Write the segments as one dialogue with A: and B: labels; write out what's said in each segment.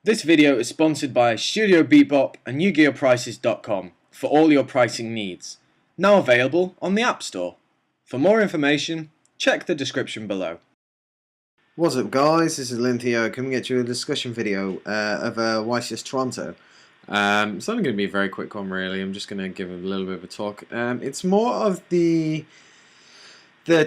A: This video is sponsored by Studio Bebop and YugiOhPrices.com for all your pricing needs. Now available on the App Store. For more information, check the description below.
B: What's up guys, this is Lintheo coming at you with a discussion video of YCS Toronto. It's only going to be a very quick one really. I'm just going to give a little bit of a talk. It's more of the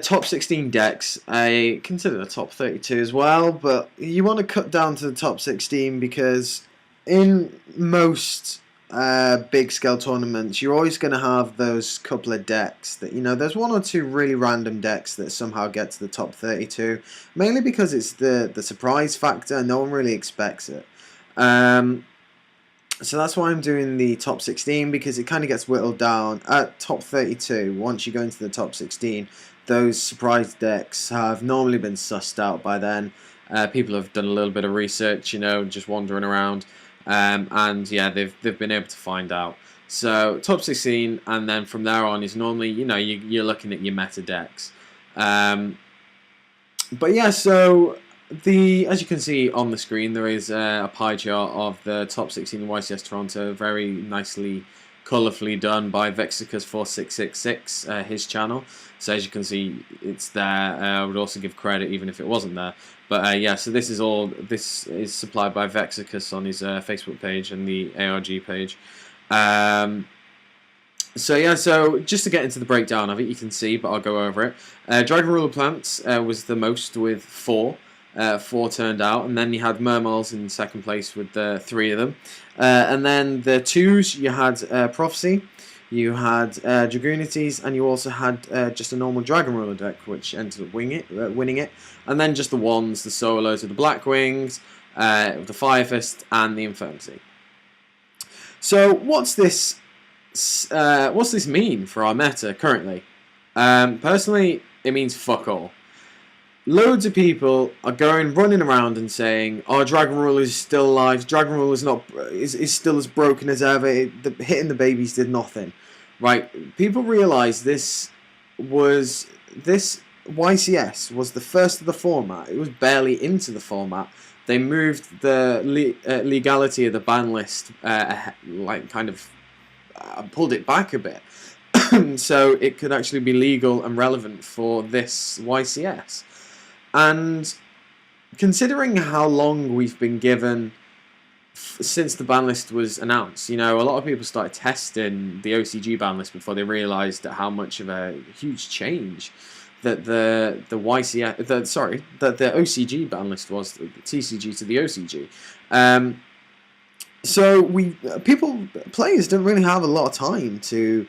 B: top 16 decks. I consider the top 32 as well, but you want to cut down to the top 16 because in most big scale tournaments you're always going to have those couple of decks that, there's one or two really random decks that somehow get to the top 32, mainly because it's the surprise factor. No one really expects it. So that's why I'm doing the top 16, because it kind of gets whittled down at top 32. Once you go into the top 16, those surprise decks have normally been sussed out by then. People have done a little bit of research, just wandering around, and yeah, they've been able to find out. So top 16, and then from there on is normally, you're looking at your meta decks. But yeah, so as you can see on the screen, there is a pie chart of the top 16 YCS Toronto, very nicely, colourfully done by Vexicus4666, his channel. So as you can see, it's there. I would also give credit even if it wasn't there. But yeah, so this is supplied by Vexicus on his Facebook page and the ARG page. So yeah, so just to get into the breakdown of it, you can see, but I'll go over it. Dragon Ruler Plants was the most with 4. 4 turned out, and then you had Mermals in second place with 3 of them. And then the 2s, you had Prophecy, you had Dragoonities, and you also had just a normal Dragon Ruler deck, which ended up winning it. And then just the 1s, the solos of the Blackwings, the Fire Fist, and the Infirmity. So what's this mean for our meta currently? Personally, it means fuck all. Loads of people are running around and saying, "Oh, Dragon Ruler is still alive. Dragon Ruler is still as broken as ever. Hitting the babies did nothing." Right? People realise this YCS was the first of the format. It was barely into the format. They moved the legality of the ban list, pulled it back a bit, so it could actually be legal and relevant for this YCS. And considering how long we've been given since the ban list was announced, a lot of people started testing the OCG ban list before they realised that how much of a huge change that the OCG ban list was, the TCG to the OCG. So players don't really have a lot of time to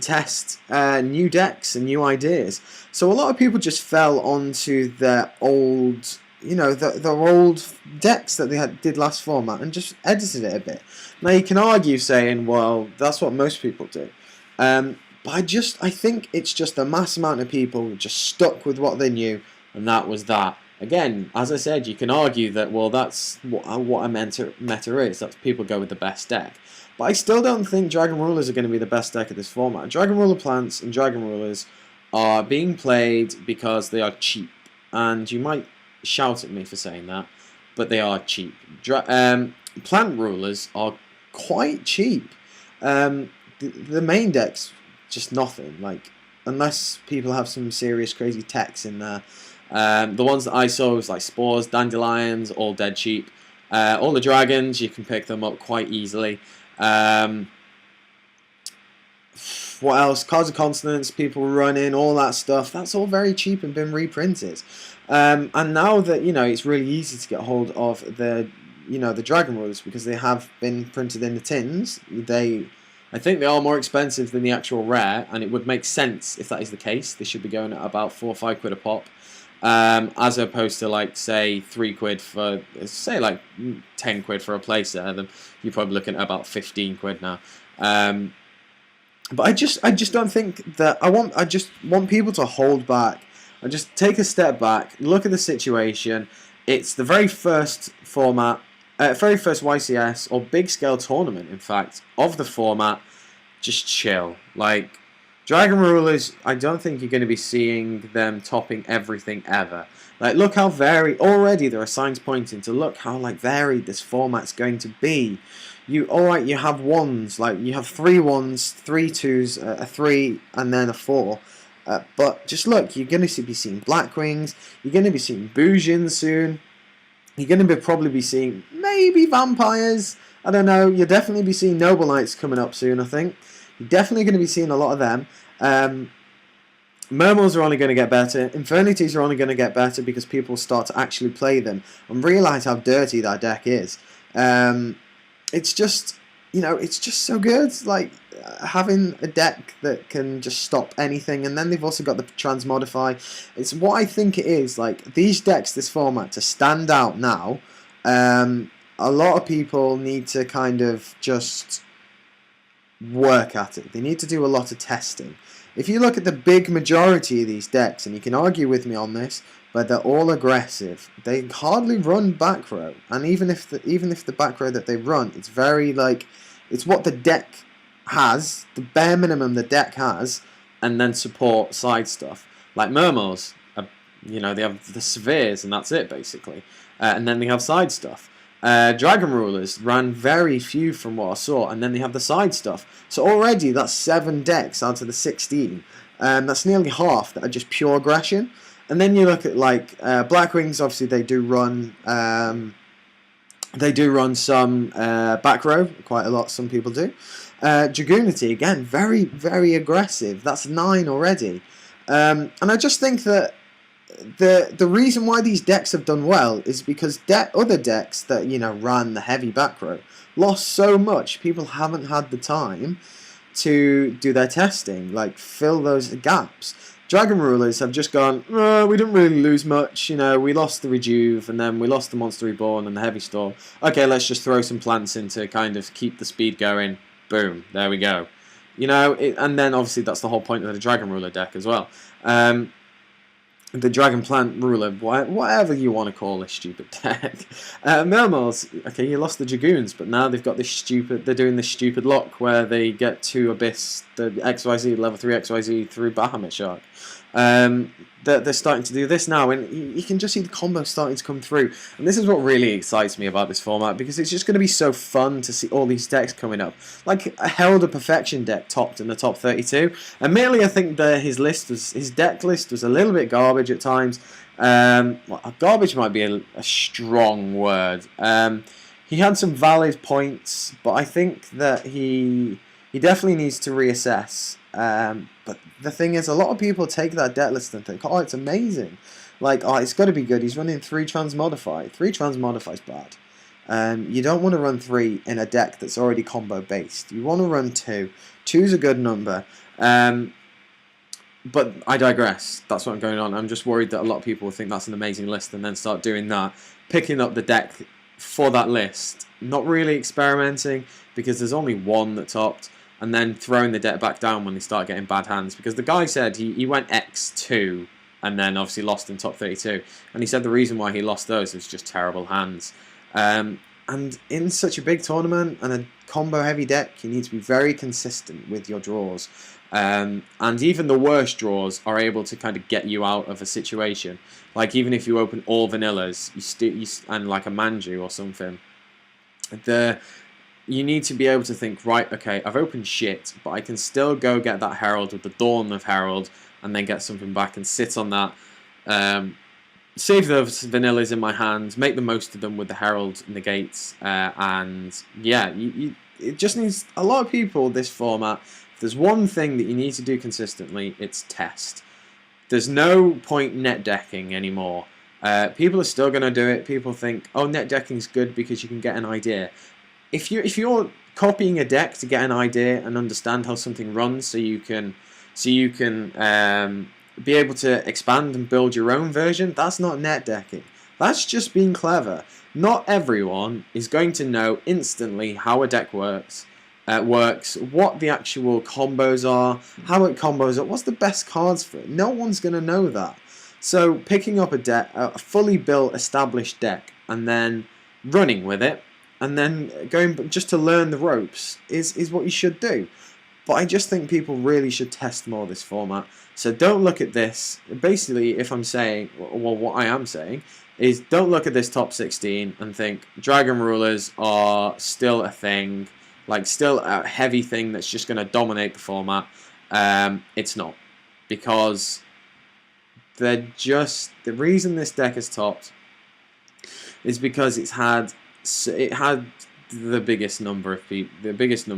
B: test new decks and new ideas. So a lot of people just fell onto their old, their old decks that they did last format and just edited it a bit. Now you can argue saying, well, that's what most people do. But I think it's just a mass amount of people who just stuck with what they knew, and that was that. Again, as I said, you can argue that, well, that's what a meta is. That's people go with the best deck. But I still don't think Dragon Rulers are going to be the best deck of this format. Dragon Ruler Plants and Dragon Rulers are being played because they are cheap. And you might shout at me for saying that, but they are cheap. Plant Rulers are quite cheap. The main deck's just nothing. Unless people have some serious crazy techs in there. The ones that I saw was like Spores, Dandelions, all dead cheap. All the dragons, you can pick them up quite easily. What else? Cards of Consonance, people running, all that stuff. That's all very cheap and been reprinted. And now that it's really easy to get hold of the the Dragon Rulers because they have been printed in the tins. I think they are more expensive than the actual rare, and it would make sense if that is the case. They should be going at about 4 or 5 quid a pop. As opposed to say £3 for, say 10 quid for a playset. You're probably looking at about 15 quid now. But I just don't think that I just want people to hold back and just take a step back, look at the situation. It's the very first format, very first YCS or big scale tournament, in fact, of the format. Just chill. Dragon Rulers, I don't think you're going to be seeing them topping everything ever. Like, look how varied, already there are signs pointing to look how, like, varied this format's going to be. Alright, you have ones, like, you have 3 ones, 3 twos, a 3, and then a 4. But just look, you're going to be seeing Blackwings, you're going to be seeing Boujin soon, you're going to probably be seeing maybe Vampires, I don't know, you'll definitely be seeing Noble Knights coming up soon, I think. You're definitely going to be seeing a lot of them. Murmurs are only going to get better. Infernities are only going to get better because people start to actually play them and realise how dirty that deck is. It's just, it's just so good. Like, having a deck that can just stop anything, and then they've also got the transmodify. It's what I think it is. Like, these decks, this format, to stand out now, a lot of people need to kind of just work at it. They need to do a lot of testing. If you look at the big majority of these decks, and you can argue with me on this, but they're all aggressive. They hardly run back row, and even if the back row that they run, it's very like, it's what the deck has, the bare minimum the deck has, and then support side stuff. Like Murmurs, they have the spheres, and that's it basically, and then they have side stuff. Dragon Rulers ran very few from what I saw, and then they have the side stuff. So already that's 7 decks out of the 16. That's nearly half that are just pure aggression. And then you look at like Blackwings. Obviously, they do run some back row, quite a lot. Some people do. Dragoonity again, very very aggressive. That's 9 already. And I just think that the reason why these decks have done well is because other decks that ran the heavy back row lost so much. People haven't had the time to do their testing, like fill those gaps. Dragon Rulers have just gone, we didn't really lose much, we lost the Rejuve, and then we lost the Monster Reborn and the Heavy Storm. Okay, let's just throw some plants in to kind of keep the speed going. Boom, there we go. And then obviously that's the whole point of the Dragon Ruler deck as well. The Dragon Plant Ruler, whatever you want to call this stupid deck. Murmurs, okay, you lost the Dragoons, but now they've got they're doing this stupid lock where they get to Abyss, the XYZ, level 3 XYZ through Bahamut Shark. They're starting to do this now, and you can just see the combo starting to come through. And this is what really excites me about this format, because it's just going to be so fun to see all these decks coming up. Like a Herald of Perfection deck topped in the top 32. Admittedly, I think his deck list was a little bit garbage at times. Garbage might be a strong word. He had some valid points, but I think that he definitely needs to reassess. But the thing is, a lot of people take that deck list and think, oh, it's amazing. Like, oh, it's got to be good. He's running 3 Transmodify. 3 Transmodify is bad. You don't want to run 3 in a deck that's already combo based. You want to run 2. 2's a good number. But I digress. That's what's going on. I'm just worried that a lot of people will think that's an amazing list and then start doing that. Picking up the deck for that list. Not really experimenting, because there's only one that topped. And then throwing the deck back down when they start getting bad hands. Because the guy said he went X2 and then obviously lost in top 32. And he said the reason why he lost those was just terrible hands. And in such a big tournament and a combo heavy deck, you need to be very consistent with your draws. And even the worst draws are able to kind of get you out of a situation. Like even if you open all vanillas and like a Manju or something, you need to be able to think, right, okay, I've opened shit, but I can still go get that Herald with the Dawn of Herald and then get something back and sit on that. Save those vanillas in my hand, make the most of them with the Herald negates, and yeah, it just needs, a lot of people, this format, if there's one thing that you need to do consistently, it's test. There's no point net decking anymore. People are still going to do it. People think, oh, net decking is good because you can get an idea. If you're copying a deck to get an idea and understand how something runs, so you can be able to expand and build your own version, that's not net decking. That's just being clever. Not everyone is going to know instantly how a deck works, what the actual combos are, how it combos up, what's the best cards for it. No one's going to know that. So picking up a fully built, established deck, and then running with it, and then going just to learn the ropes is what you should do. But I just think people really should test more this format. So don't look at this. Basically, if I'm saying, well, what I am saying is don't look at this top 16 and think Dragon Rulers are still a thing, like still a heavy thing that's just going to dominate the format. It's not, because they're just, the reason this deck is topped is because it had the biggest number of people, the biggest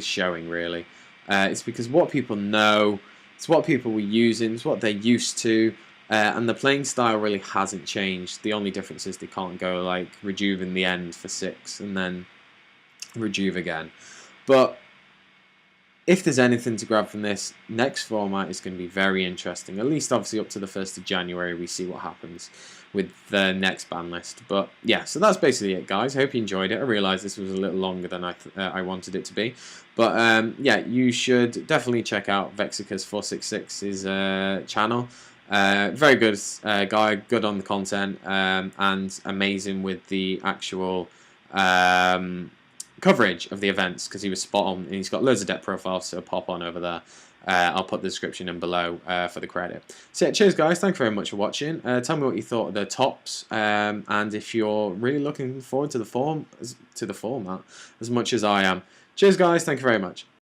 B: showing really. It's because what people know, it's what people were using, it's what they're used to, and the playing style really hasn't changed. The only difference is they can't go like Rejuve in the end for 6 and then Rejuve again. But if there's anything to grab from this, next format is going to be very interesting. At least obviously up to the 1st of January we see what happens with the next ban list. But yeah, so that's basically it, guys. I hope you enjoyed it. I realised this was a little longer than I wanted it to be. But yeah, you should definitely check out Vexicus466's channel. Very good guy, good on the content, and amazing with the actual coverage of the events, because he was spot on, and he's got loads of deck profiles, so pop on over there. I'll put the description in below for the credit. So yeah, cheers guys, thank you very much for watching. Tell me what you thought of the tops, and if you're really looking forward to the format as much as I am. Cheers guys, thank you very much.